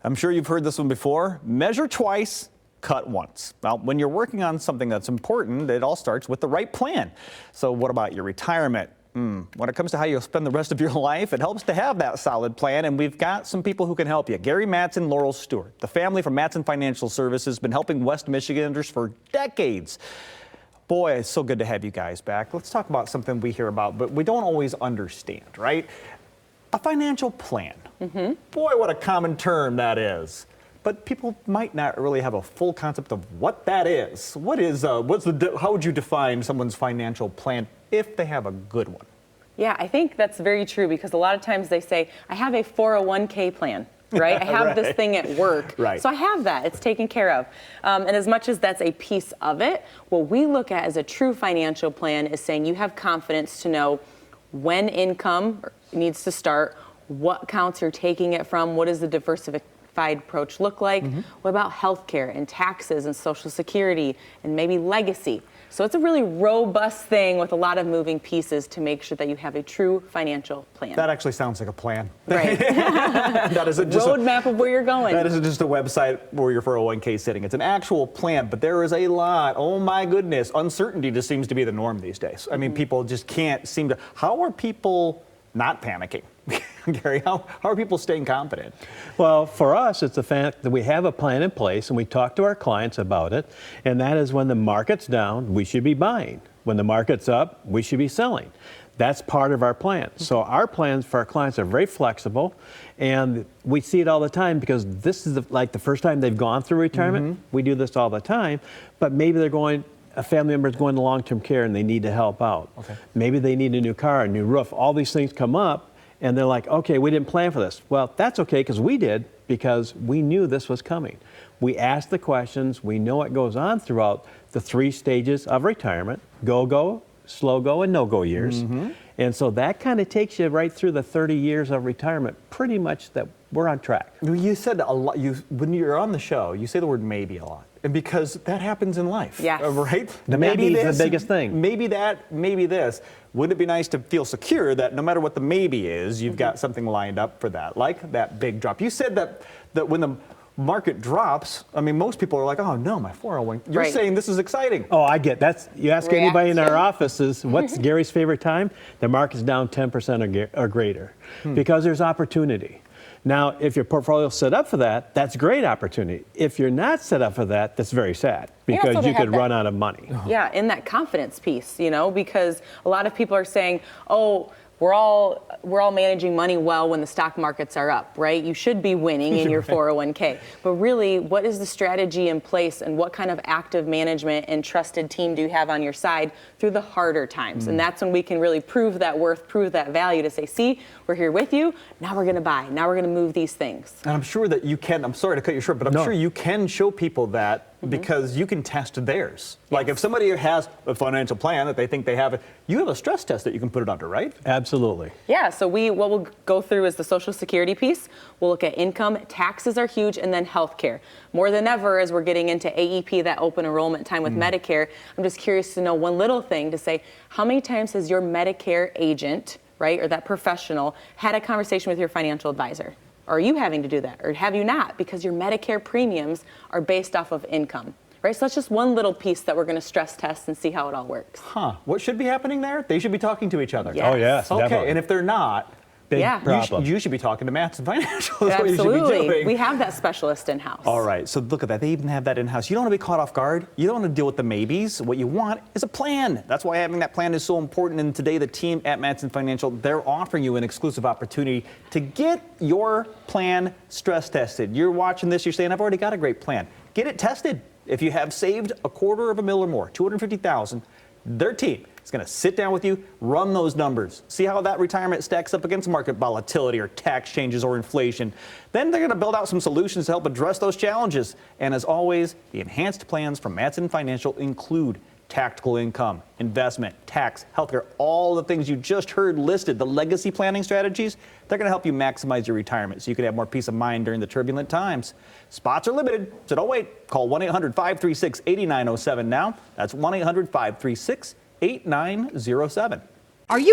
I'm sure you've heard this one before. Measure twice, cut once. Well, when you're working on something that's important, it all starts with the right plan. So what about your retirement? When it comes to how you'll spend the rest of your life, it helps to have that solid plan, and we've got some people who can help you. Gary, Mattson and Laurel Steward. The family from Mattson Financial Services has been helping West Michiganders for decades. Boy, it's so good to have you guys back. Let's talk about something we hear about, but we don't always understand, right? A financial plan. Boy, what a common term that is. But people might not really have a full concept of what that is. How would you define someone's financial plan if they have a good one? Yeah, I think that's very true, because a lot of times they say, I have a 401k plan, right? I have this thing at work. Right. So I have that. It's taken care of. And as much as that's a piece of it, what we look at as a true financial plan is saying you have confidence to know when income needs to start, what accounts you're taking it from, what does the diversification approach look like? What about healthcare and taxes and Social Security and maybe legacy? So it's a really robust thing with a lot of moving pieces to make sure that you have a true financial plan. That actually sounds like a plan. Right. That isn't just roadmap of where you're going. That isn't just a website where your 401k is sitting. It's an actual plan, but there is a lot. Oh my goodness, uncertainty just seems to be the norm these days. I mean, people just can't seem to. How are people not panicking? Gary, how are people staying confident? Well, for us, it's the fact that we have a plan in place and we talk to our clients about it. And that is when the market's down, we should be buying. When the market's up, we should be selling. That's part of our plan. So our plans for our clients are very flexible, and we see it all the time because this is like the first time they've gone through retirement. We do this all the time, but maybe a family member is going to long-term care and they need to help out. Okay. Maybe they need a new car, a new roof. All these things come up. And they're like, okay, we didn't plan for this. Well, that's okay, because we did, because we knew this was coming. We asked the questions. We know what goes on throughout the 3 stages of retirement: go, slow go, and no-go years. And so that kind of takes you right through the 30 years of retirement, pretty much that we're on track. You said a lot, when you're on the show, you say the word maybe a lot. And because that happens in life, yes. Right? The maybe is the biggest thing. Maybe that, maybe this. Wouldn't it be nice to feel secure that no matter what the maybe is, you've got something lined up for that, like that big drop? You said that when the market drops, I mean, most people are like, oh no, my 401. You're saying this is exciting. Oh, I get that. You ask anybody in our offices, what's Gary's favorite time? The market's down 10% or greater, because there's opportunity. Now, if your portfolio is set up for that, that's a great opportunity. If you're not set up for that, that's very sad, because you could run out of money. Yeah, in that confidence piece, because a lot of people are saying, oh, we're all managing money well when the stock markets are up, right? You should be winning in your 401k. But really, what is the strategy in place, and what kind of active management and trusted team do you have on your side through the harder times? And that's when we can really prove that worth, prove that value, to say, see, we're here with you. Now we're going to buy. Now we're going to move these things. And I'm sure that you can, I'm sorry to cut you short, but I'm sure you can show people that because you can test theirs. Like if somebody has a financial plan that they think they have, you have a stress test that you can put it under, right? Absolutely. Yeah, so what we'll go through is the Social Security piece. We'll look at income, taxes are huge, and then healthcare. More than ever, as we're getting into AEP, that open enrollment time with Medicare, I'm just curious to know one little thing to say, how many times has your Medicare agent, right, or that professional, had a conversation with your financial advisor? Are you having to do that, or have you not? Because your Medicare premiums are based off of income, right? So that's just one little piece that we're going to stress test and see how it all works. What should be happening there? They should be talking to each other. Yes. Oh, yes, okay, definitely. and if they're not, big problem. You should be talking to Mattson Financial. That's what you should be Absolutely. doing. We have that specialist in-house. All right, so look at that. They even have that in-house. You don't want to be caught off guard. You don't want to deal with the maybes. What you want is a plan. That's why having that plan is so important. And today, the team at Mattson Financial, they're offering you an exclusive opportunity to get your plan stress tested. You're watching this, you're saying, I've already got a great plan. Get it tested. If you have saved $250,000 or more, $250,000, their team is going to sit down with you, run those numbers, see how that retirement stacks up against market volatility or tax changes or inflation. Then they're going to build out some solutions to help address those challenges. And as always, the enhanced plans from Mattson Financial include tactical income, investment, tax, healthcare, all the things you just heard listed, the legacy planning strategies. They're going to help you maximize your retirement so you can have more peace of mind during the turbulent times. Spots are limited, so don't wait. Call 1-800-536-8907 now. That's 1-800-536-8907. Are you